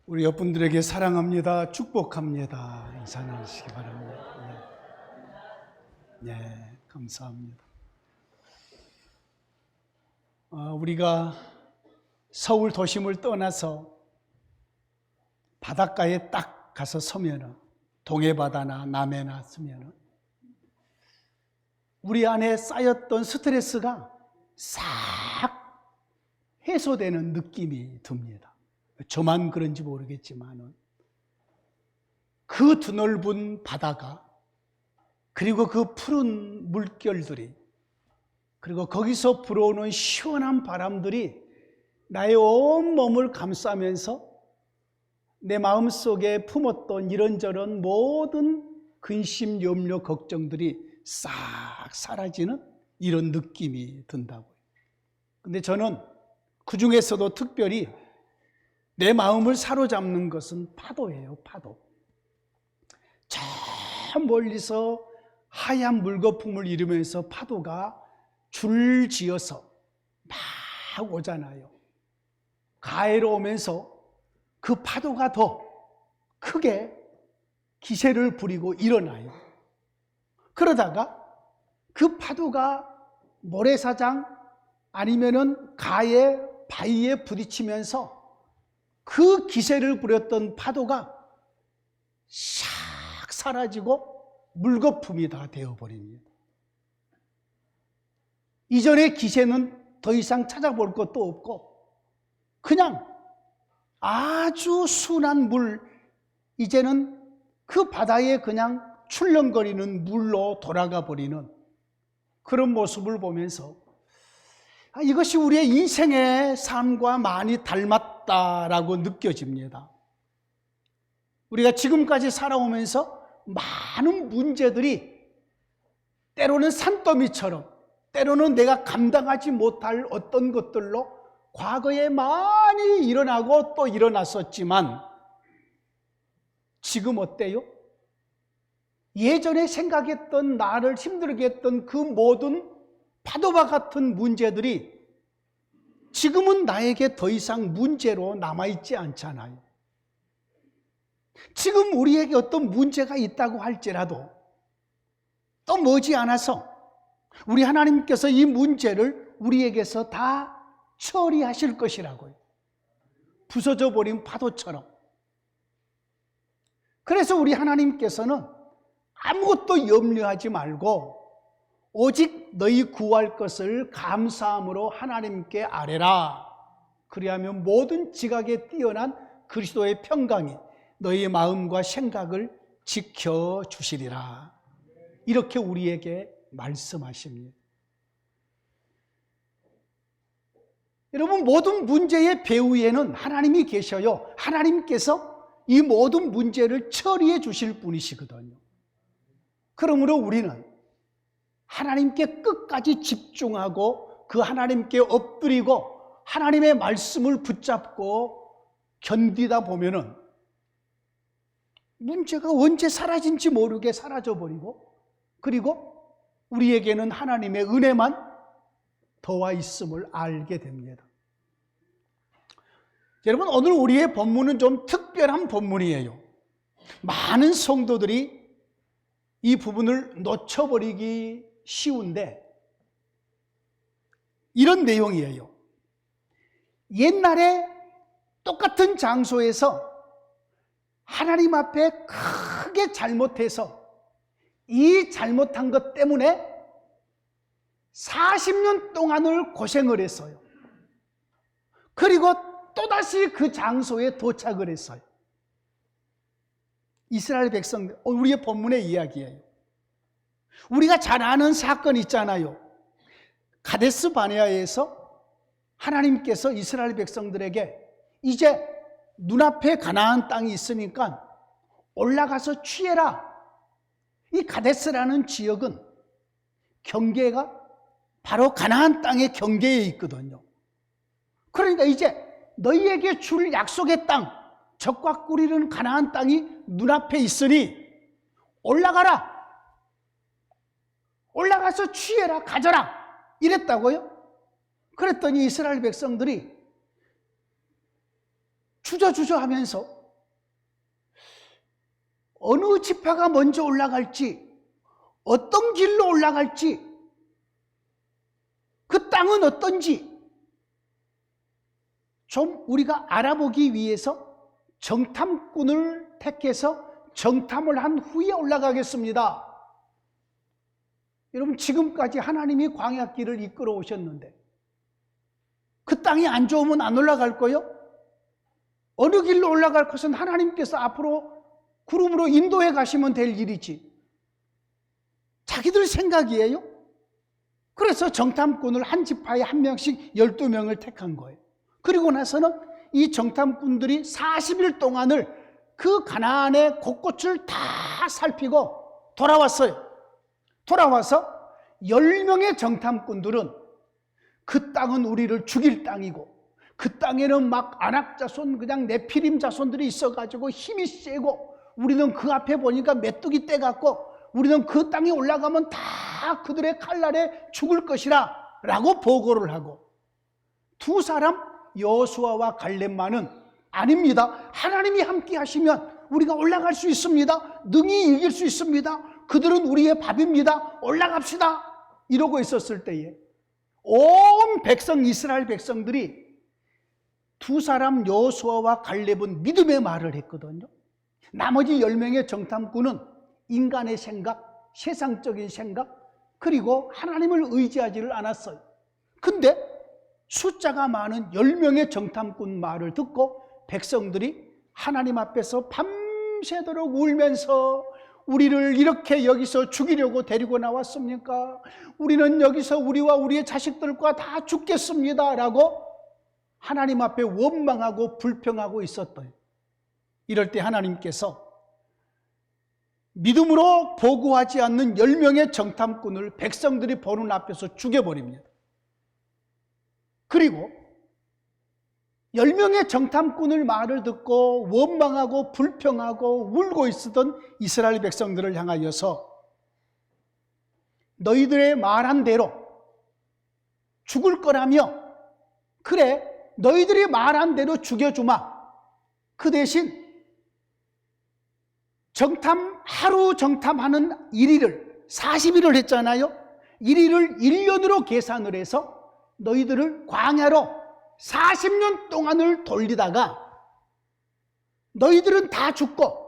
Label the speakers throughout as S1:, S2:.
S1: 우리 옆분들에게 사랑합니다, 축복합니다 인사 나누시기 바랍니다. 네, 감사합니다. 우리가 서울 도심을 떠나서 바닷가에 딱 가서 서면은, 동해바다나 남해나 서면은 우리 안에 쌓였던 스트레스가 싹 해소되는 느낌이 듭니다. 저만 그런지 모르겠지만은 그 드넓은 바다가, 그리고 그 푸른 물결들이, 그리고 거기서 불어오는 시원한 바람들이 나의 온 몸을 감싸면서 내 마음속에 품었던 이런저런 모든 근심, 염려, 걱정들이 싹 사라지는 이런 느낌이 든다고요. 근데 저는 그 중에서도 특별히 내 마음을 사로잡는 것은 파도예요, 파도. 저 멀리서 하얀 물거품을 이루면서 파도가 줄지어서 막 오잖아요. 가해로 오면서 그 파도가 더 크게 기세를 부리고 일어나요. 그러다가 그 파도가 모래사장 아니면은 가해, 바위에 부딪히면서 그 기세를 부렸던 파도가 샥 사라지고 물거품이 다 되어버립니다. 이전의 기세는 더 이상 찾아볼 것도 없고 그냥 아주 순한 물, 이제는 그 바다에 그냥 출렁거리는 물로 돌아가 버리는 그런 모습을 보면서 이것이 우리의 인생의 삶과 많이 닮았다라고 느껴집니다. 우리가 지금까지 살아오면서 많은 문제들이 때로는 산더미처럼, 때로는 내가 감당하지 못할 어떤 것들로 과거에 많이 일어나고 또 일어났었지만 지금 어때요? 예전에 생각했던, 나를 힘들게 했던 그 모든 파도와 같은 문제들이 지금은 나에게 더 이상 문제로 남아있지 않잖아요. 지금 우리에게 어떤 문제가 있다고 할지라도 또 머지않아서 우리 하나님께서 이 문제를 우리에게서 다 처리하실 것이라고요. 부서져 버린 파도처럼. 그래서 우리 하나님께서는 아무것도 염려하지 말고 오직 너희 구할 것을 감사함으로 하나님께 아뢰라. 그리하면 모든 지각에 뛰어난 그리스도의 평강이 너희 마음과 생각을 지켜주시리라. 이렇게 우리에게 말씀하십니다. 여러분, 모든 문제의 배후에는 하나님이 계셔요. 하나님께서 이 모든 문제를 처리해 주실 분이시거든요. 그러므로 우리는 하나님께 끝까지 집중하고 그 하나님께 엎드리고 하나님의 말씀을 붙잡고 견디다 보면은 문제가 언제 사라진지 모르게 사라져버리고, 그리고 우리에게는 하나님의 은혜만 더와 있음을 알게 됩니다. 여러분, 오늘 우리의 본문은 좀 특별한 본문이에요. 많은 성도들이 이 부분을 놓쳐버리기 쉬운데 이런 내용이에요. 옛날에 똑같은 장소에서 하나님 앞에 크게 잘못해서 이 잘못한 것 때문에 40년 동안을 고생을 했어요. 그리고 또다시 그 장소에 도착을 했어요. 이스라엘 백성들, 우리의 본문의 이야기예요. 우리가 잘 아는 사건 있잖아요. 가데스 바네아에서 하나님께서 이스라엘 백성들에게 이제 눈앞에 가나안 땅이 있으니까 올라가서 취해라. 이 가데스라는 지역은 경계가 바로 가나안 땅의 경계에 있거든요. 그러니까 이제 너희에게 줄 약속의 땅, 적과 꿀이는 가나안 땅이 눈앞에 있으니 올라가라. 올라가서 취해라, 가져라. 이랬다고요. 그랬더니 이스라엘 백성들이 주저주저 하면서 어느 지파가 먼저 올라갈지, 어떤 길로 올라갈지, 그 땅은 어떤지 좀 우리가 알아보기 위해서 정탐꾼을 택해서 정탐을 한 후에 올라가겠습니다. 여러분, 지금까지 하나님이 광야길을 이끌어 오셨는데 그 땅이 안 좋으면 안 올라갈 거요? 어느 길로 올라갈 것은 하나님께서 앞으로 구름으로 인도해 가시면 될 일이지, 자기들 생각이에요. 그래서 정탐꾼을 한 지파에 한 명씩 12명을 택한 거예요. 그리고 나서는 이 정탐꾼들이 40일 동안을 그 가나안의 곳곳을 다 살피고 돌아왔어요. 돌아와서 10명의 정탐꾼들은 그 땅은 우리를 죽일 땅이고, 그 땅에는 막 아낙 자손, 그냥 네피림 자손들이 있어가지고 힘이 세고, 우리는 그 앞에 보니까 메뚜기 떼 같고, 우리는 그 땅에 올라가면 다 그들의 칼날에 죽을 것이라 라고 보고를 하고, 두 사람 여호수아와 갈렙만은 아닙니다, 하나님이 함께 하시면 우리가 올라갈 수 있습니다, 능히 이길 수 있습니다, 그들은 우리의 밥입니다, 올라갑시다, 이러고 있었을 때에 온 백성, 이스라엘 백성들이 두 사람 여호수아와 갈렙은 믿음의 말을 했거든요. 나머지 10명의 정탐꾼은 인간의 생각, 세상적인 생각, 그리고 하나님을 의지하지를 않았어요. 근데 숫자가 많은 10명의 정탐꾼 말을 듣고 백성들이 하나님 앞에서 밤새도록 울면서, 우리를 이렇게 여기서 죽이려고 데리고 나왔습니까? 우리는 여기서 우리와 우리의 자식들과 다 죽겠습니다 라고 하나님 앞에 원망하고 불평하고 있었대요. 이럴 때 하나님께서 믿음으로 보고하지 않는 10명의 정탐꾼을 백성들이 보는 앞에서 죽여버립니다. 그리고 10명의 정탐꾼을 말을 듣고 원망하고 불평하고 울고 있었던 이스라엘 백성들을 향하여서 너희들의 말한 대로 죽을 거라며, 그래 너희들이 말한 대로 죽여주마, 그 대신 하루 정탐하는 일일을 40일을 했잖아요. 일일을 1년으로 계산을 해서 너희들을 광야로 40년 동안을 돌리다가 너희들은 다 죽고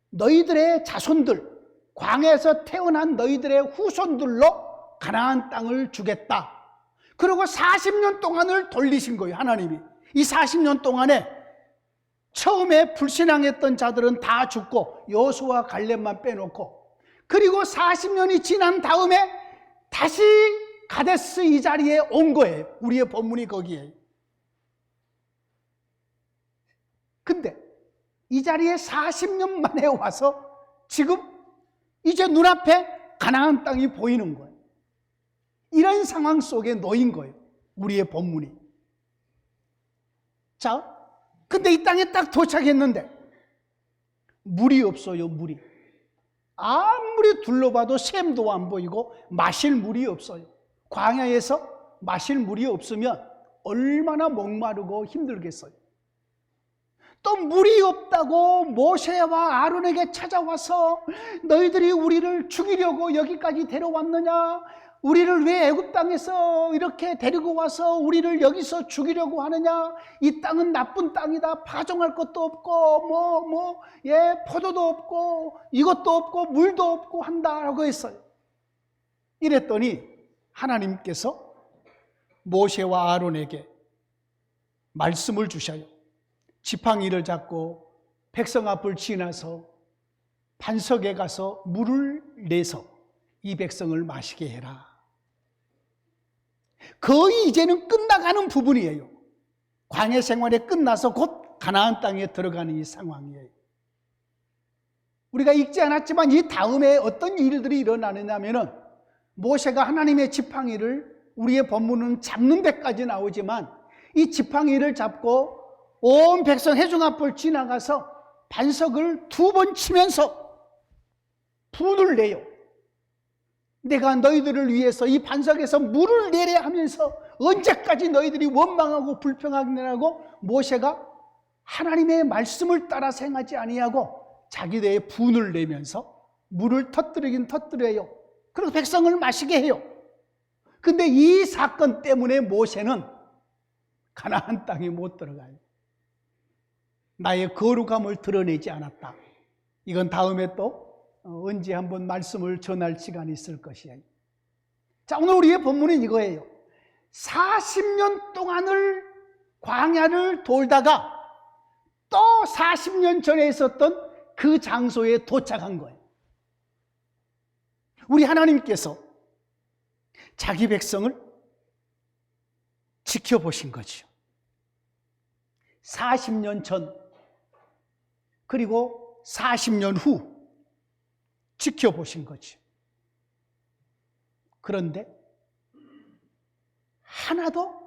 S1: 너희들의 자손들, 광야에서 태어난 너희들의 후손들로 가나안 땅을 주겠다. 그리고 40년 동안을 돌리신 거예요, 하나님이. 이 40년 동안에 처음에 불신앙했던 자들은 다 죽고 여호수아와 갈렙만 빼놓고, 그리고 40년이 지난 다음에 다시 가데스 이 자리에 온 거예요. 우리의 본문이 거기에. 근데 이 자리에 40년 만에 와서 지금 이제 눈앞에 가나안 땅이 보이는 거예요. 이런 상황 속에 놓인 거예요, 우리의 본문이. 자, 근데 이 땅에 딱 도착했는데 물이 없어요, 물이. 아무리 둘러봐도 샘도 안 보이고 마실 물이 없어요. 광야에서 마실 물이 없으면 얼마나 목마르고 힘들겠어요. 또 물이 없다고 모세와 아론에게 찾아와서 너희들이 우리를 죽이려고 여기까지 데려왔느냐? 우리를 왜 애굽 땅에서 이렇게 데리고 와서 우리를 여기서 죽이려고 하느냐? 이 땅은 나쁜 땅이다. 파종할 것도 없고 포도도 없고 이것도 없고 물도 없고 한다라고 했어요. 이랬더니 하나님께서 모세와 아론에게 말씀을 주셔요. 지팡이를 잡고 백성 앞을 지나서 반석에 가서 물을 내서 이 백성을 마시게 해라. 거의 이제는 끝나가는 부분이에요. 광야 생활이 끝나서 곧 가나안 땅에 들어가는 이 상황이에요. 우리가 읽지 않았지만 이 다음에 어떤 일들이 일어나느냐면은, 모세가 하나님의 지팡이를, 우리의 본문은 잡는 데까지 나오지만 이 지팡이를 잡고 온 백성 회중 앞을 지나가서 반석을 2번 치면서 분을 내요. 내가 너희들을 위해서 이 반석에서 물을 내려 하면서 언제까지 너희들이 원망하고 불평하느냐고 모세가 하나님의 말씀을 따라 행하지 아니하고 자기네의 분을 내면서 물을 터뜨리긴 터뜨려요. 그리고 백성을 마시게 해요. 근데 이 사건 때문에 모세는 가나안 땅에 못 들어가요. 나의 거룩함을 드러내지 않았다. 이건 다음에 또 언제 한번 말씀을 전할 시간이 있을 것이에요. 자, 오늘 우리의 본문은 이거예요. 40년 동안을 광야를 돌다가 또 40년 전에 있었던 그 장소에 도착한 거예요. 우리 하나님께서 자기 백성을 지켜보신 거죠. 40년 전 그리고 40년 후 지켜보신 거죠. 그런데 하나도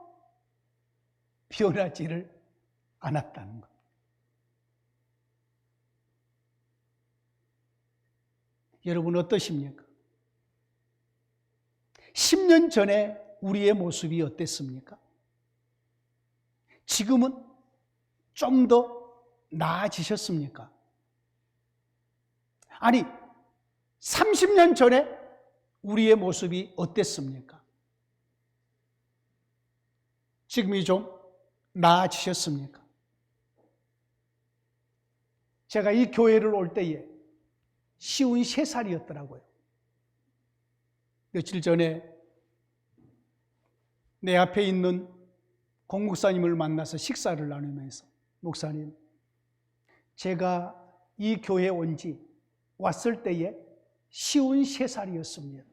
S1: 변하지를 않았다는 것. 여러분 어떠십니까? 10년 전에 우리의 모습이 어땠습니까? 지금은 좀 더 나아지셨습니까? 아니, 30년 전에 우리의 모습이 어땠습니까? 지금이 좀 나아지셨습니까? 제가 이 교회를 올 때에 53살이었더라고요. 며칠 전에 내 앞에 있는 공 목사님을 만나서 식사를 나누면서, 목사님, 제가 이 교회에 왔을 때에 53살이었습니다.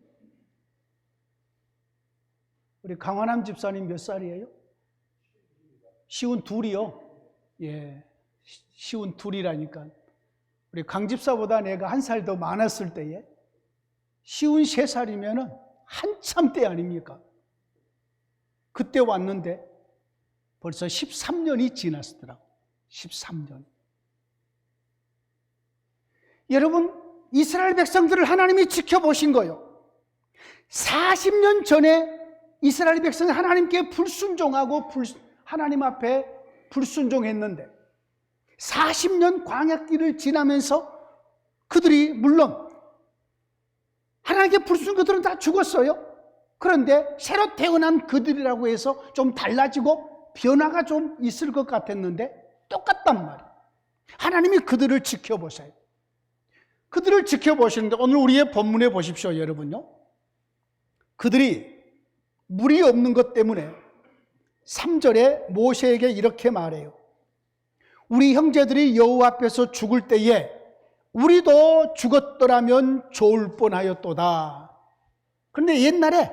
S1: 우리 강환남 집사님 몇 살이에요? 52이요? 예, 52이라니까. 우리 강 집사보다 내가 한 살 더 많았을 때에 53살이면은 한참 때 아닙니까? 그때 왔는데 벌써 13년이 지났더라고. 13년. 여러분, 이스라엘 백성들을 하나님이 지켜보신 거예요. 40년 전에 이스라엘 백성이 하나님께 불순종하고 하나님 앞에 불순종했는데 40년 광야길을 지나면서 그들이 물론 하나님께 불순종, 그들은 다 죽었어요. 그런데 새로 태어난 그들이라고 해서 좀 달라지고 변화가 좀 있을 것 같았는데 똑같단 말이에요. 하나님이 그들을 지켜보세요. 그들을 지켜보시는데 오늘 우리의 본문에 보십시오, 여러분요. 그들이 물이 없는 것 때문에 3절에 모세에게 이렇게 말해요. 우리 형제들이 여호와 앞에서 죽을 때에 우리도 죽었더라면 좋을 뻔하였도다. 그런데 옛날에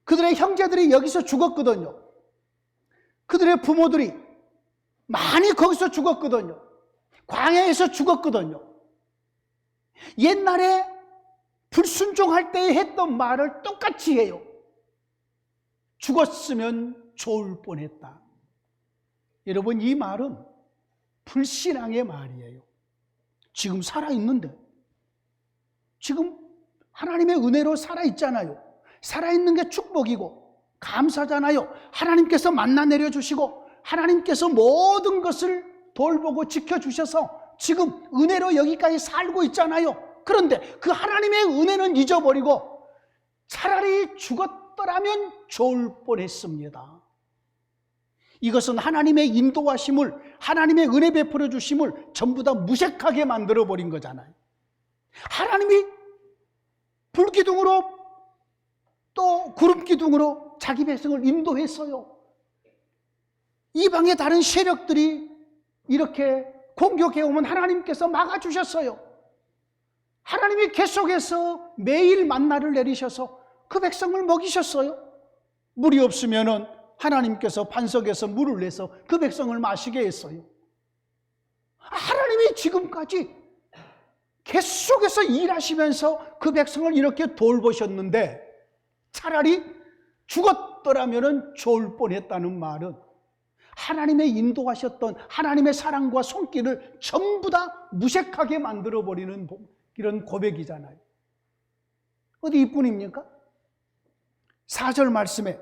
S1: 그들의 형제들이 여기서 죽었거든요. 그들의 부모들이 많이 거기서 죽었거든요. 광야에서 죽었거든요. 옛날에 불순종할 때 했던 말을 똑같이 해요. 죽었으면 좋을 뻔했다. 여러분, 이 말은 불신앙의 말이에요. 지금 살아있는데, 지금 하나님의 은혜로 살아있잖아요. 살아있는 게 축복이고 감사잖아요. 하나님께서 만나 내려주시고 하나님께서 모든 것을 돌보고 지켜주셔서 지금 은혜로 여기까지 살고 있잖아요. 그런데 그 하나님의 은혜는 잊어버리고 차라리 죽었더라면 좋을 뻔했습니다. 이것은 하나님의 인도하심을, 하나님의 은혜 베풀어 주심을 전부 다 무색하게 만들어버린 거잖아요. 하나님이 불기둥으로 또 구름기둥으로 자기 백성을 인도했어요. 이방의 다른 세력들이 이렇게 공격해오면 하나님께서 막아주셨어요. 하나님이 계속해서 매일 만나를 내리셔서 그 백성을 먹이셨어요. 물이 없으면은 하나님께서 반석에서 물을 내서 그 백성을 마시게 했어요. 하나님이 지금까지 계속해서 일하시면서 그 백성을 이렇게 돌보셨는데 차라리 죽었더라면 좋을 뻔했다는 말은 하나님의 인도하셨던 하나님의 사랑과 손길을 전부 다 무색하게 만들어버리는 이런 고백이잖아요. 어디 이뿐입니까? 4절 말씀에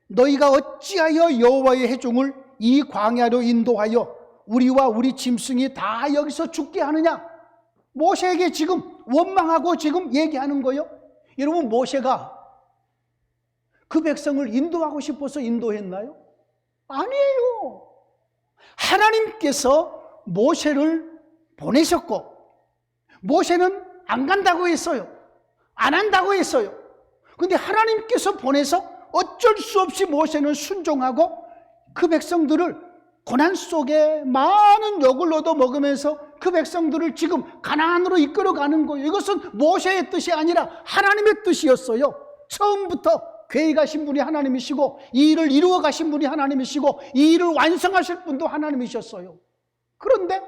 S1: 너희가 어찌하여 여호와의 회중을 이 광야로 인도하여 우리와 우리 짐승이 다 여기서 죽게 하느냐? 모세에게 지금 원망하고 지금 얘기하는 거예요. 여러분, 모세가 그 백성을 인도하고 싶어서 인도했나요? 아니에요. 하나님께서 모세를 보내셨고, 모세는 안 간다고 했어요. 안 한다고 했어요. 근데 하나님께서 보내서 어쩔 수 없이 모세는 순종하고 그 백성들을 고난 속에 많은 욕을 얻어먹으면서 그 백성들을 지금 가나안으로 이끌어가는 거예요. 이것은 모세의 뜻이 아니라 하나님의 뜻이었어요. 처음부터 계획하신 분이 하나님이시고 이 일을 이루어 가신 분이 하나님이시고 이 일을 완성하실 분도 하나님이셨어요. 그런데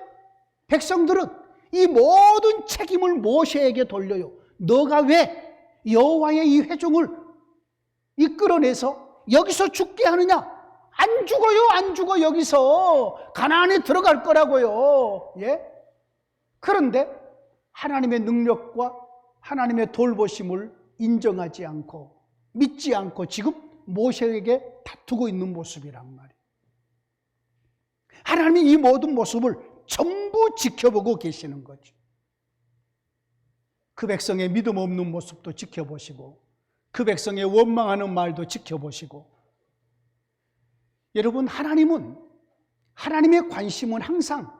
S1: 백성들은 이 모든 책임을 모세에게 돌려요. 너가 왜 여호와의 이 회중을 이끌어내서 여기서 죽게 하느냐? 안 죽어요, 안 죽어. 여기서 가나안에 들어갈 거라고요. 예? 그런데 하나님의 능력과 하나님의 돌보심을 인정하지 않고 믿지 않고 지금 모세에게 다투고 있는 모습이란 말이에요. 하나님이 이 모든 모습을 전부 지켜보고 계시는 거죠. 그 백성의 믿음 없는 모습도 지켜보시고 그 백성의 원망하는 말도 지켜보시고. 여러분, 하나님의 관심은 항상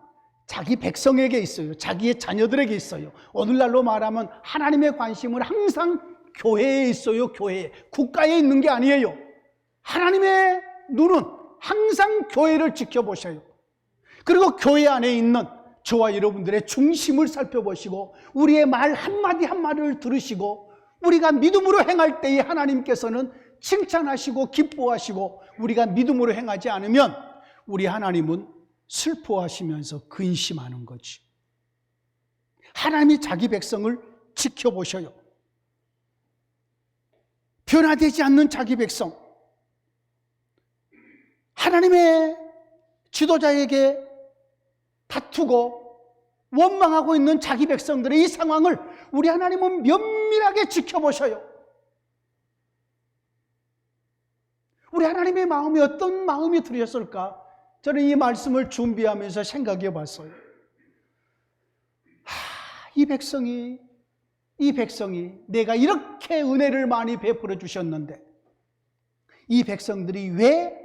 S1: 자기 백성에게 있어요. 자기의 자녀들에게 있어요. 오늘날로 말하면 하나님의 관심은 항상 교회에 있어요. 교회에. 국가에 있는 게 아니에요. 하나님의 눈은 항상 교회를 지켜보셔요. 그리고 교회 안에 있는 저와 여러분들의 중심을 살펴보시고 우리의 말 한마디 한마디를 들으시고 우리가 믿음으로 행할 때에 하나님께서는 칭찬하시고 기뻐하시고 우리가 믿음으로 행하지 않으면 우리 하나님은 슬퍼하시면서 근심하는 거지. 하나님이 자기 백성을 지켜보셔요. 변화되지 않는 자기 백성, 하나님의 지도자에게 다투고 원망하고 있는 자기 백성들의 이 상황을 우리 하나님은 면밀하게 지켜보셔요. 우리 하나님의 마음이 어떤 마음이 들었을까? 저는 이 말씀을 준비하면서 생각해 봤어요. 이 백성이 내가 이렇게 은혜를 많이 베풀어 주셨는데 이 백성들이 왜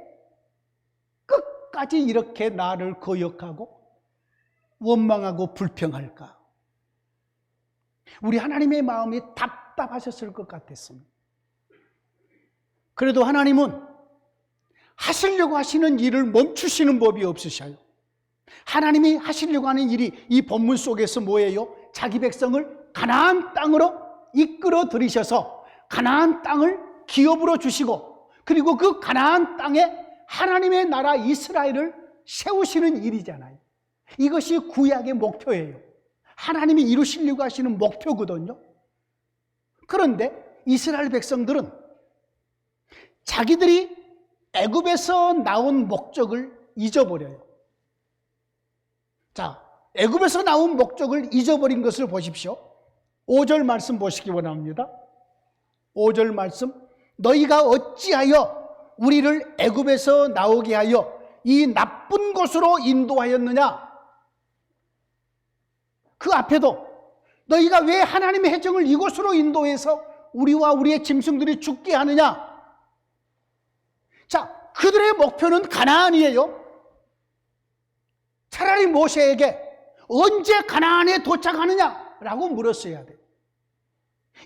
S1: 끝까지 이렇게 나를 거역하고 원망하고 불평할까? 우리 하나님의 마음이 답답하셨을 것 같았습니다. 그래도 하나님은 하시려고 하시는 일을 멈추시는 법이 없으셔요. 하나님이 하시려고 하는 일이 이 본문 속에서 뭐예요? 자기 백성을 가나안 땅으로 이끌어 들이셔서 가나안 땅을 기업으로 주시고 그리고 그 가나안 땅에 하나님의 나라 이스라엘을 세우시는 일이잖아요. 이것이 구약의 목표예요. 하나님이 이루시려고 하시는 목표거든요. 그런데 이스라엘 백성들은 자기들이 애굽에서 나온 목적을 잊어버려요. 자, 애굽에서 나온 목적을 잊어버린 것을 보십시오. 5절 말씀 보시기 원합니다. 5절 말씀, 너희가 어찌하여 우리를 애굽에서 나오게 하여 이 나쁜 곳으로 인도하였느냐? 그 앞에도 너희가 왜 하나님의 회정을 이곳으로 인도해서 우리와 우리의 짐승들이 죽게 하느냐? 자, 그들의 목표는 가나안이에요. 차라리 모세에게 언제 가나안에 도착하느냐라고 물었어야 돼요.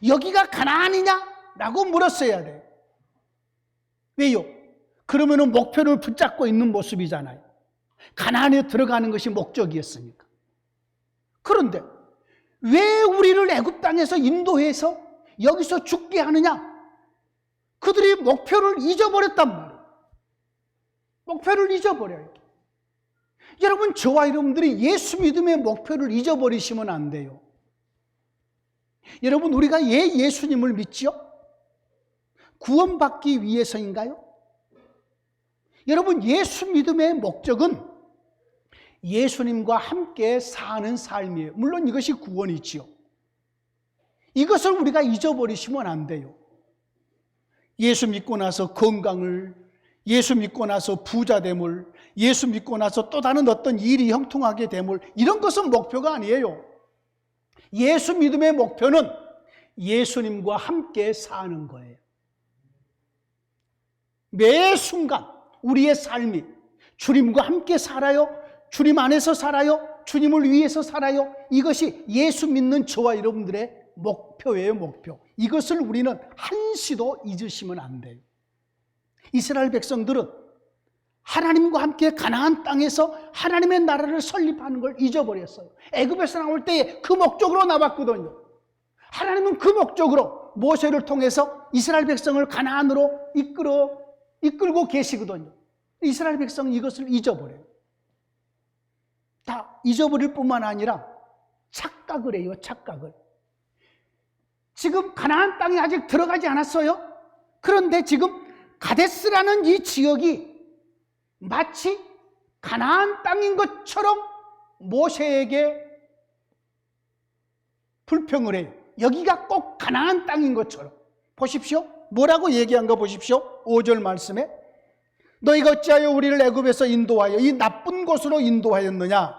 S1: 여기가 가나안이냐라고 물었어야 돼요. 왜요? 그러면은 목표를 붙잡고 있는 모습이잖아요. 가나안에 들어가는 것이 목적이었으니까. 그런데 왜 우리를 애굽 땅에서 인도해서 여기서 죽게 하느냐? 그들이 목표를 잊어버렸단 말이에요. 목표를 잊어버려요. 여러분, 저와 여러분들이 예수 믿음의 목표를 잊어버리시면 안 돼요. 여러분, 우리가 예수님을 믿지요? 구원받기 위해서인가요? 여러분, 예수 믿음의 목적은 예수님과 함께 사는 삶이에요. 물론 이것이 구원이지요. 이것을 우리가 잊어버리시면 안 돼요. 예수 믿고 나서 건강을, 예수 믿고 나서 부자됨을, 예수 믿고 나서 또 다른 어떤 일이 형통하게 됨을, 이런 것은 목표가 아니에요. 예수 믿음의 목표는 예수님과 함께 사는 거예요. 매 순간 우리의 삶이 주님과 함께 살아요? 주님 안에서 살아요? 주님을 위해서 살아요? 이것이 예수 믿는 저와 여러분들의 목표예요, 목표. 이것을 우리는 한시도 잊으시면 안 돼요. 이스라엘 백성들은 하나님과 함께 가나안 땅에서 하나님의 나라를 설립하는 걸 잊어버렸어요. 애굽에서 나올 때 그 목적으로 나왔거든요. 하나님은 그 목적으로 모세를 통해서 이스라엘 백성을 가나안으로 이끌고 계시거든요. 이스라엘 백성은 이것을 잊어버려요. 다 잊어버릴 뿐만 아니라 착각을 해요, 착각을. 지금 가나안 땅에 아직 들어가지 않았어요. 그런데 지금 가데스라는 이 지역이 마치 가나안 땅인 것처럼 모세에게 불평을 해요. 여기가 꼭 가나안 땅인 것처럼. 보십시오. 뭐라고 얘기한 거 보십시오. 5절 말씀에 너희가 어찌하여 우리를 애굽에서 인도하여 이 나쁜 곳으로 인도하였느냐.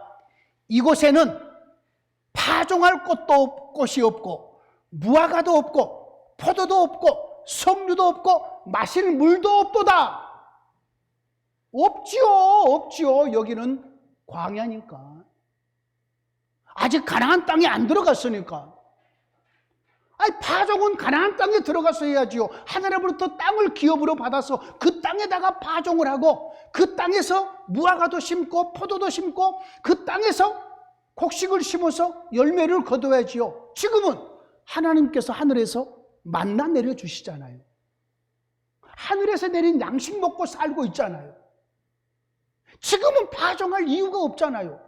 S1: 이곳에는 파종할 곳이 없고 무화과도 없고 포도도 없고 석류도 없고 마실 물도 없도다. 없지요. 여기는 광야니까. 아직 가나안 땅에 안 들어갔으니까. 아니, 파종은 가나안 땅에 들어가서 해야지요. 하나님으로부터 땅을 기업으로 받아서 그 땅에다가 파종을 하고 그 땅에서 무화과도 심고 포도도 심고 그 땅에서 곡식을 심어서 열매를 거둬야지요. 지금은 하나님께서 하늘에서 만나 내려주시잖아요. 하늘에서 내린 양식 먹고 살고 있잖아요. 지금은 파종할 이유가 없잖아요.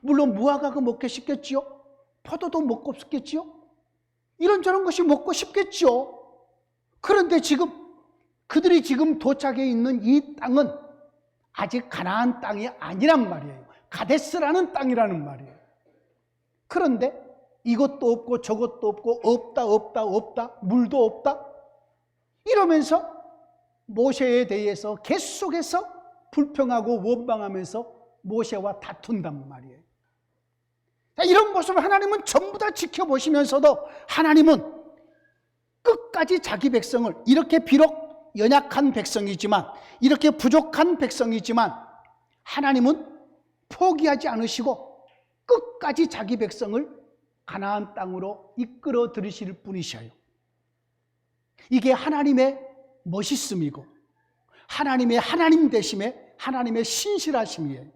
S1: 물론 무화과가 먹기 쉽겠지요. 포도도 먹고 싶겠지요. 이런저런 것이 먹고 싶겠죠. 그런데 지금 그들이 지금 도착해 있는 이 땅은 아직 가나안 땅이 아니란 말이에요. 가데스라는 땅이라는 말이에요. 그런데 이것도 없고 저것도 없고 없다 물도 없다 이러면서 모세에 대해서 계속해서 불평하고 원망하면서 모세와 다툰단 말이에요. 이런 모습을 하나님은 전부 다 지켜보시면서도 하나님은 끝까지 자기 백성을, 이렇게 비록 연약한 백성이지만, 이렇게 부족한 백성이지만 하나님은 포기하지 않으시고 끝까지 자기 백성을 가나안 땅으로 이끌어 들이실 분이셔요. 이게 하나님의 멋있음이고 하나님의 하나님 되심에 하나님의 신실하심이에요.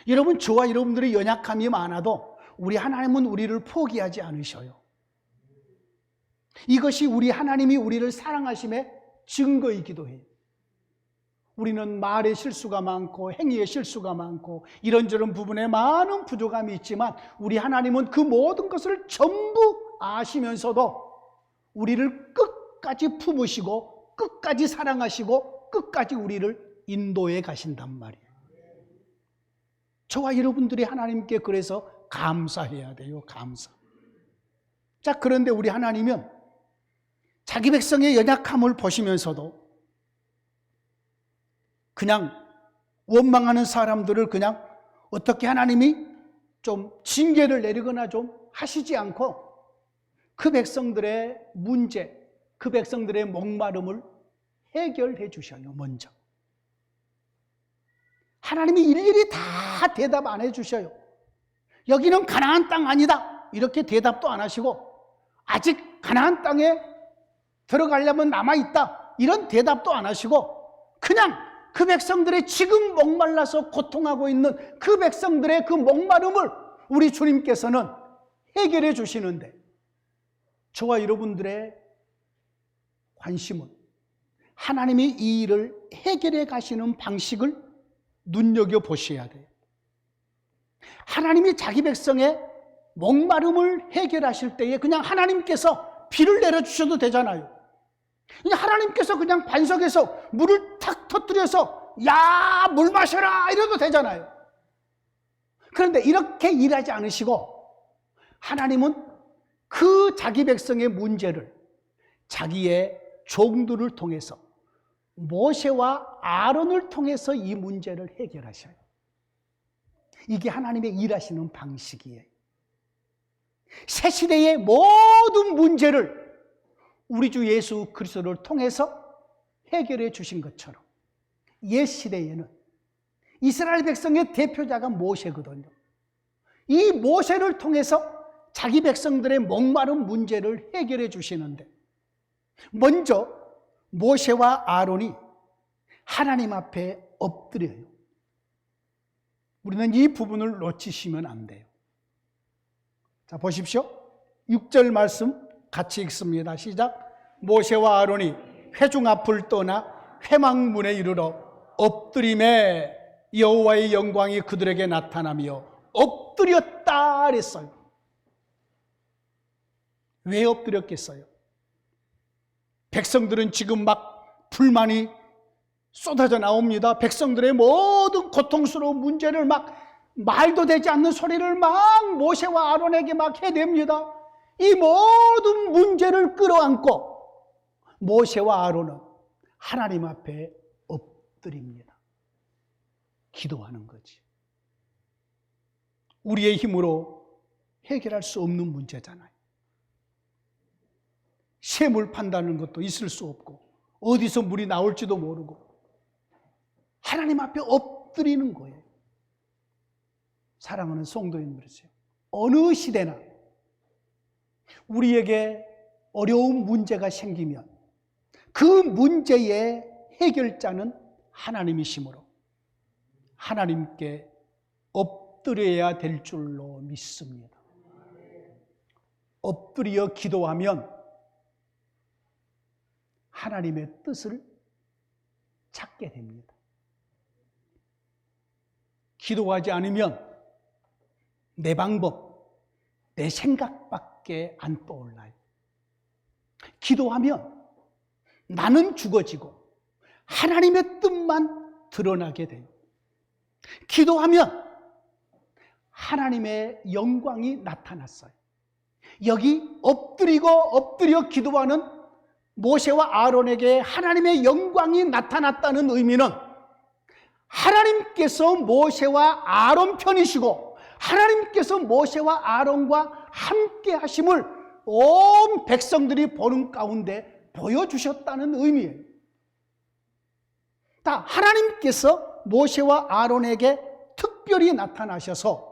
S1: 여러분, 저와 여러분들의 연약함이 많아도 우리 하나님은 우리를 포기하지 않으셔요. 이것이 우리 하나님이 우리를 사랑하심의 증거이기도 해요. 우리는 말의 실수가 많고 행위의 실수가 많고 이런저런 부분에 많은 부족함이 있지만 우리 하나님은 그 모든 것을 전부 아시면서도 우리를 끝까지 품으시고 끝까지 사랑하시고 끝까지 우리를 인도해 가신단 말이에요. 저와 여러분들이 하나님께 그래서 감사해야 돼요. 감사. 자, 그런데 우리 하나님은 자기 백성의 연약함을 보시면서도 그냥 원망하는 사람들을 그냥 어떻게 하나님이 좀 징계를 내리거나 좀 하시지 않고 그 백성들의 문제, 그 백성들의 목마름을 해결해 주셔요. 먼저 하나님이 일일이 다 대답 안 해주셔요. 여기는 가나안 땅 아니다 이렇게 대답도 안 하시고 아직 가나안 땅에 들어가려면 남아있다 이런 대답도 안 하시고 그냥 그 백성들의 지금 목말라서 고통하고 있는 그 백성들의 그 목마름을 우리 주님께서는 해결해 주시는데 저와 여러분들의 관심은 하나님이 이 일을 해결해 가시는 방식을 눈여겨보셔야 돼요. 하나님이 자기 백성의 목마름을 해결하실 때에 그냥 하나님께서 비를 내려주셔도 되잖아요. 그냥 하나님께서 그냥 반석에서 물을 탁 터뜨려서 야, 물 마셔라 이래도 되잖아요. 그런데 이렇게 일하지 않으시고 하나님은 그 자기 백성의 문제를 자기의 종들을 통해서 모세와 아론을 통해서 이 문제를 해결하셔요. 이게 하나님의 일하시는 방식이에요. 새 시대의 모든 문제를 우리 주 예수 그리스도를 통해서 해결해 주신 것처럼 옛 시대에는 이스라엘 백성의 대표자가 모세거든요. 이 모세를 통해서 자기 백성들의 목마른 문제를 해결해 주시는데, 먼저 모세와 아론이 하나님 앞에 엎드려요. 우리는 이 부분을 놓치시면 안 돼요. 자, 보십시오. 6절 말씀 같이 읽습니다. 시작. 모세와 아론이 회중 앞을 떠나 회막문에 이르러 엎드림에 여호와의 영광이 그들에게 나타나며 엎드렸다 그랬어요. 왜 엎드렸겠어요? 백성들은 지금 막 불만이 쏟아져 나옵니다. 백성들의 모든 고통스러운 문제를 막 말도 되지 않는 소리를 막 모세와 아론에게 막 해댑니다. 이 모든 문제를 끌어안고 모세와 아론은 하나님 앞에 엎드립니다. 기도하는 거지. 우리의 힘으로 해결할 수 없는 문제잖아요. 샘을 판다는 것도 있을 수 없고 어디서 물이 나올지도 모르고 하나님 앞에 엎드리는 거예요. 사랑하는 성도님들이세요. 어느 시대나 우리에게 어려운 문제가 생기면 그 문제의 해결자는 하나님이시므로 하나님께 엎드려야 될 줄로 믿습니다. 엎드려 기도하면 하나님의 뜻을 찾게 됩니다. 기도하지 않으면 내 방법, 내 생각밖에 안 떠올라요. 기도하면 나는 죽어지고 하나님의 뜻만 드러나게 돼요. 기도하면 하나님의 영광이 나타났어요. 여기 엎드려 기도하는 모세와 아론에게 하나님의 영광이 나타났다는 의미는 하나님께서 모세와 아론 편이시고 하나님께서 모세와 아론과 함께 하심을 온 백성들이 보는 가운데 보여주셨다는 의미예요. 다 하나님께서 모세와 아론에게 특별히 나타나셔서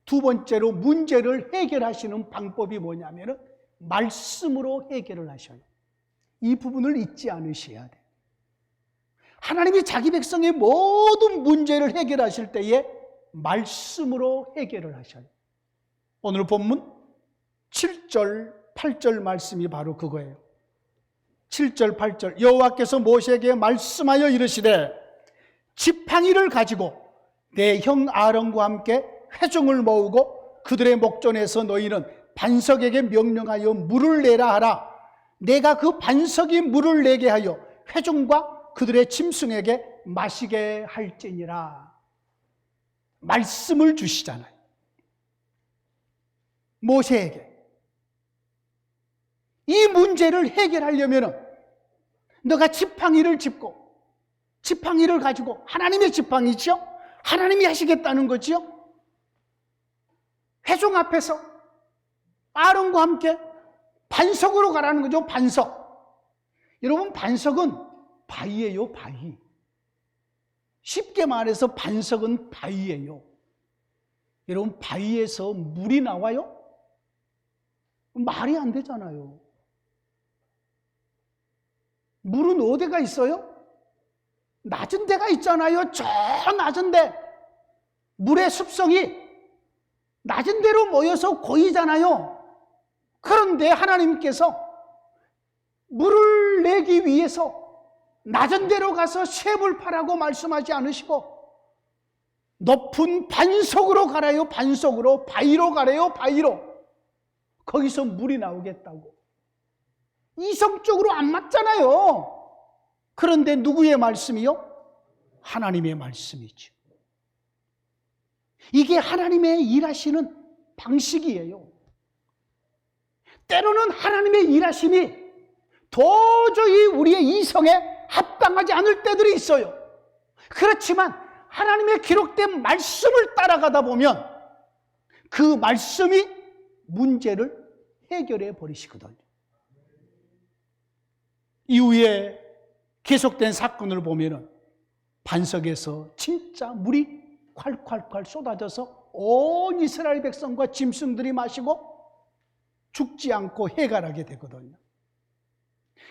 S1: 두 번째로 문제를 해결하시는 방법이 뭐냐면 말씀으로 해결을 하셔요. 이 부분을 잊지 않으셔야 돼요. 하나님이 자기 백성의 모든 문제를 해결하실 때에 말씀으로 해결을 하셔요. 오늘 본문 7절, 8절 말씀이 바로 그거예요. 7절, 8절 여호와께서 모세에게 말씀하여 이르시되 지팡이를 가지고 내 형 아론과 함께 회중을 모으고 그들의 목전에서 너희는 반석에게 명령하여 물을 내라 하라. 내가 그 반석이 물을 내게 하여 회중과 그들의 짐승에게 마시게 할지니라. 말씀을 주시잖아요. 모세에게. 이 문제를 해결하려면 너가 지팡이를 짚고 지팡이를 가지고 하나님의 지팡이죠? 하나님이 하시겠다는 거지요? 회중 앞에서 아론과 함께 반석으로 가라는 거죠. 반석. 여러분, 반석은 바위예요. 바위. 쉽게 말해서 반석은 바위예요. 여러분, 바위에서 물이 나와요? 말이 안 되잖아요. 물은 어디가 있어요? 낮은 데가 있잖아요. 저 낮은 데. 물의 습성이 낮은 데로 모여서 고이잖아요. 그런데 하나님께서 물을 내기 위해서 낮은 데로 가서 샘을 파라고 말씀하지 않으시고 높은 반석으로 가라요. 반석으로. 바위로 가래요. 바위로. 거기서 물이 나오겠다고. 이성적으로 안 맞잖아요. 그런데 누구의 말씀이요? 하나님의 말씀이죠. 이게 하나님의 일하시는 방식이에요. 때로는 하나님의 일하심이 도저히 우리의 이성에 합당하지 않을 때들이 있어요. 그렇지만 하나님의 기록된 말씀을 따라가다 보면 그 말씀이 문제를 해결해 버리시거든요. 이후에 계속된 사건을 보면은 반석에서 진짜 물이 콸콸콸 쏟아져서 온 이스라엘 백성과 짐승들이 마시고 죽지 않고 해갈하게 되거든요.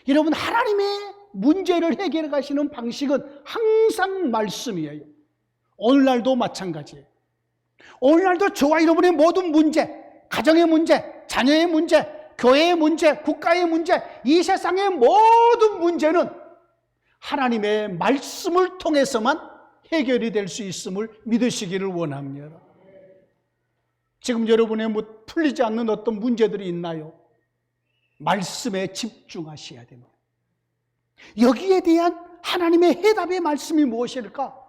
S1: 여러분, 하나님의 문제를 해결해 가시는 방식은 항상 말씀이에요. 오늘날도 마찬가지예요. 오늘날도 저와 여러분의 모든 문제, 가정의 문제, 자녀의 문제, 교회의 문제, 국가의 문제, 이 세상의 모든 문제는 하나님의 말씀을 통해서만 해결이 될 수 있음을 믿으시기를 원합니다. 지금 여러분의 풀리지 않는 어떤 문제들이 있나요? 말씀에 집중하셔야 됩니다. 여기에 대한 하나님의 해답의 말씀이 무엇일까?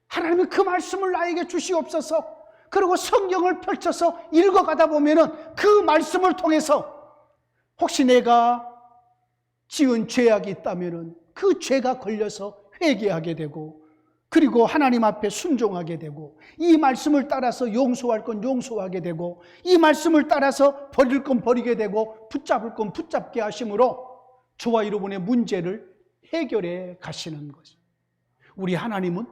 S1: 하나님이 그 말씀을 나에게 주시옵소서. 그리고 성경을 펼쳐서 읽어가다 보면은 그 말씀을 통해서 혹시 내가 지은 죄악이 있다면은 그 죄가 걸려서 회개하게 되고, 그리고 하나님 앞에 순종하게 되고, 이 말씀을 따라서 용서할 건 용서하게 되고, 이 말씀을 따라서 버릴 건 버리게 되고, 붙잡을 건 붙잡게 하심으로 저와 여러분의 문제를 해결해 가시는 것입니다. 우리 하나님은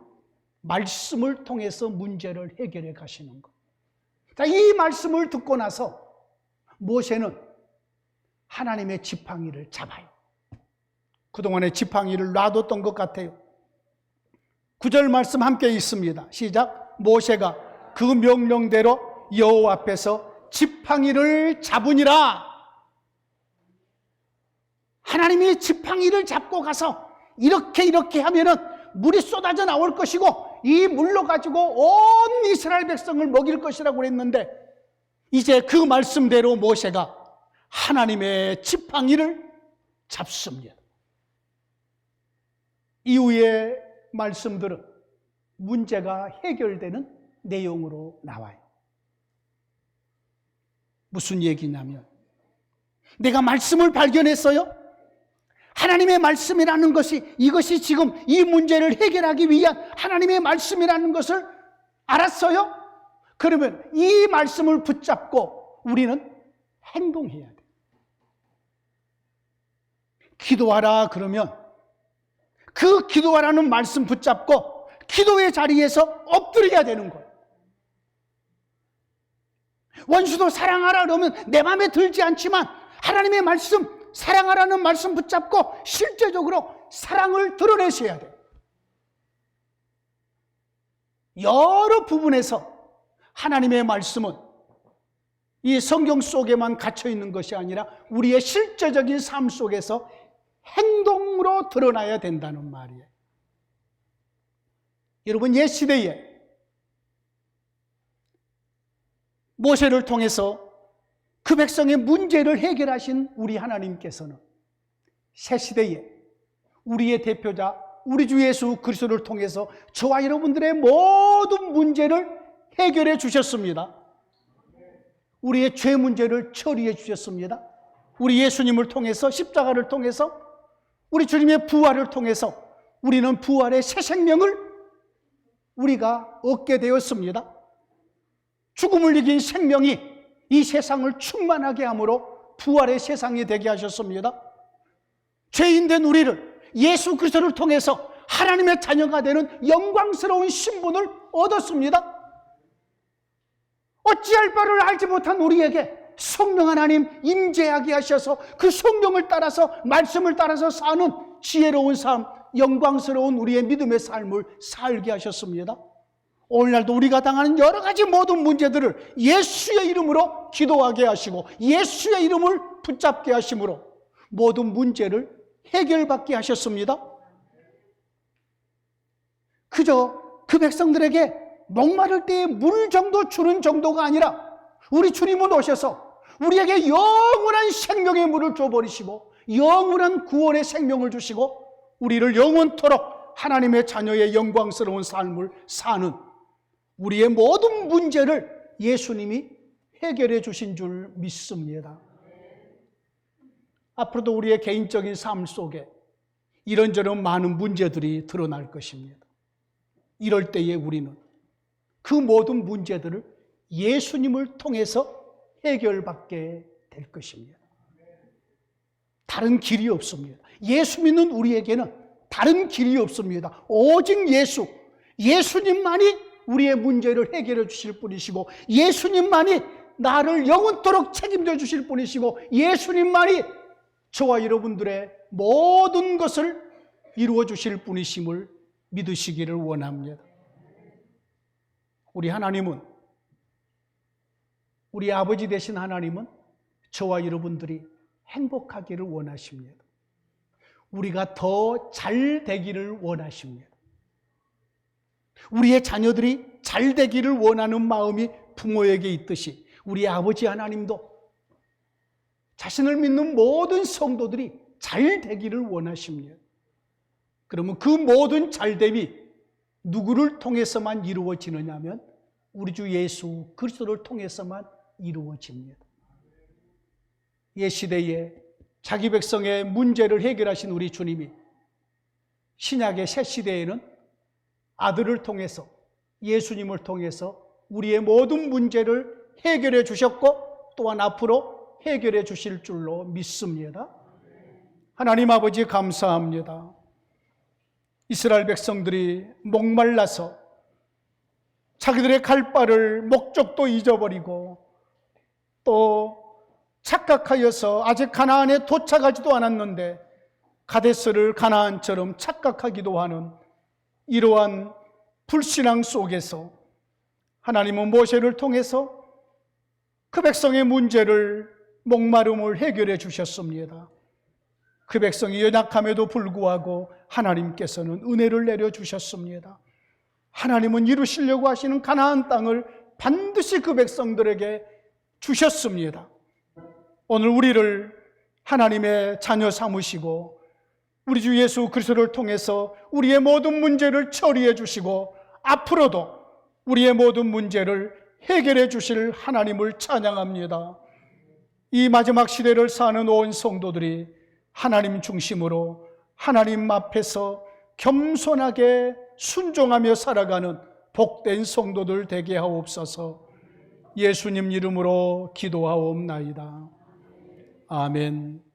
S1: 말씀을 통해서 문제를 해결해 가시는 것. 자, 이 말씀을 듣고 나서 모세는 하나님의 지팡이를 잡아요. 그동안에 지팡이를 놔뒀던 것 같아요. 9절 말씀 함께 있습니다. 시작. 모세가 그 명령대로 여호와 앞에서 지팡이를 잡으니라. 하나님이 지팡이를 잡고 가서 이렇게 하면은 물이 쏟아져 나올 것이고 이 물로 가지고 온 이스라엘 백성을 먹일 것이라고 그랬는데, 이제 그 말씀대로 모세가 하나님의 지팡이를 잡습니다. 이후의 말씀들은 문제가 해결되는 내용으로 나와요. 무슨 얘기냐면, 내가 말씀을 발견했어요. 하나님의 말씀이라는 것이, 이것이 지금 이 문제를 해결하기 위한 하나님의 말씀이라는 것을 알았어요? 그러면 이 말씀을 붙잡고 우리는 행동해야 돼요. 기도하라 그러면 그 기도하라는 말씀 붙잡고 기도의 자리에서 엎드려야 되는 거예요. 원수도 사랑하라 그러면 내 마음에 들지 않지만 하나님의 말씀, 사랑하라는 말씀 붙잡고 실제적으로 사랑을 드러내셔야 돼요. 여러 부분에서 하나님의 말씀은 이 성경 속에만 갇혀 있는 것이 아니라 우리의 실제적인 삶 속에서 행동으로 드러나야 된다는 말이에요. 여러분, 옛 시대에 모세를 통해서 그 백성의 문제를 해결하신 우리 하나님께서는 새 시대에 우리의 대표자 우리 주 예수 그리스도를 통해서 저와 여러분들의 모든 문제를 해결해 주셨습니다. 우리의 죄 문제를 처리해 주셨습니다. 우리 예수님을 통해서, 십자가를 통해서, 우리 주님의 부활을 통해서 우리는 부활의 새 생명을 우리가 얻게 되었습니다. 죽음을 이긴 생명이 이 세상을 충만하게 함으로 부활의 세상이 되게 하셨습니다. 죄인된 우리를 예수 그리스도를 통해서 하나님의 자녀가 되는 영광스러운 신분을 얻었습니다. 어찌할 바를 알지 못한 우리에게 성령 하나님 임재하게 하셔서 그 성령을 따라서, 말씀을 따라서 사는 지혜로운 삶, 영광스러운 우리의 믿음의 삶을 살게 하셨습니다. 오늘날도 우리가 당하는 여러 가지 모든 문제들을 예수의 이름으로 기도하게 하시고 예수의 이름을 붙잡게 하심으로 모든 문제를 해결받게 하셨습니다. 그저 그 백성들에게 목마를 때에 물 정도 주는 정도가 아니라 우리 주님은 오셔서 우리에게 영원한 생명의 물을 줘버리시고 영원한 구원의 생명을 주시고 우리를 영원토록 하나님의 자녀의 영광스러운 삶을 사는 우리의 모든 문제를 예수님이 해결해 주신 줄 믿습니다. 앞으로도 우리의 개인적인 삶 속에 이런저런 많은 문제들이 드러날 것입니다. 이럴 때에 우리는 그 모든 문제들을 예수님을 통해서 해결받게 될 것입니다. 다른 길이 없습니다. 예수 믿는 우리에게는 다른 길이 없습니다. 오직 예수님만이 우리의 문제를 해결해 주실 분이시고, 예수님만이 나를 영원토록 책임져 주실 분이시고, 예수님만이 저와 여러분들의 모든 것을 이루어 주실 분이심을 믿으시기를 원합니다. 우리 하나님은, 우리 아버지 되신 하나님은 저와 여러분들이 행복하기를 원하십니다. 우리가 더 잘 되기를 원하십니다. 우리의 자녀들이 잘 되기를 원하는 마음이 부모에게 있듯이 우리 아버지 하나님도 자신을 믿는 모든 성도들이 잘 되기를 원하십니다. 그러면 그 모든 잘됨이 누구를 통해서만 이루어지느냐 하면 우리 주 예수 그리스도를 통해서만 이루어집니다. 옛 시대에 자기 백성의 문제를 해결하신 우리 주님이 신약의 새 시대에는 아들을 통해서, 예수님을 통해서 우리의 모든 문제를 해결해 주셨고 또한 앞으로 해결해 주실 줄로 믿습니다. 하나님 아버지 감사합니다. 이스라엘 백성들이 목말라서 자기들의 갈 바를 목적도 잊어버리고 또 착각하여서 아직 가나안에 도착하지도 않았는데 가데스를 가나안처럼 착각하기도 하는 이러한 불신앙 속에서 하나님은 모세를 통해서 그 백성의 문제를, 목마름을 해결해 주셨습니다. 그 백성이 연약함에도 불구하고 하나님께서는 은혜를 내려주셨습니다. 하나님은 이루시려고 하시는 가나안 땅을 반드시 그 백성들에게 주셨습니다. 오늘 우리를 하나님의 자녀 삼으시고 우리 주 예수 그리스도를 통해서 우리의 모든 문제를 처리해 주시고 앞으로도 우리의 모든 문제를 해결해 주실 하나님을 찬양합니다. 이 마지막 시대를 사는 온 성도들이 하나님 중심으로 하나님 앞에서 겸손하게 순종하며 살아가는 복된 성도들 되게 하옵소서. 예수님 이름으로 기도하옵나이다. 아멘.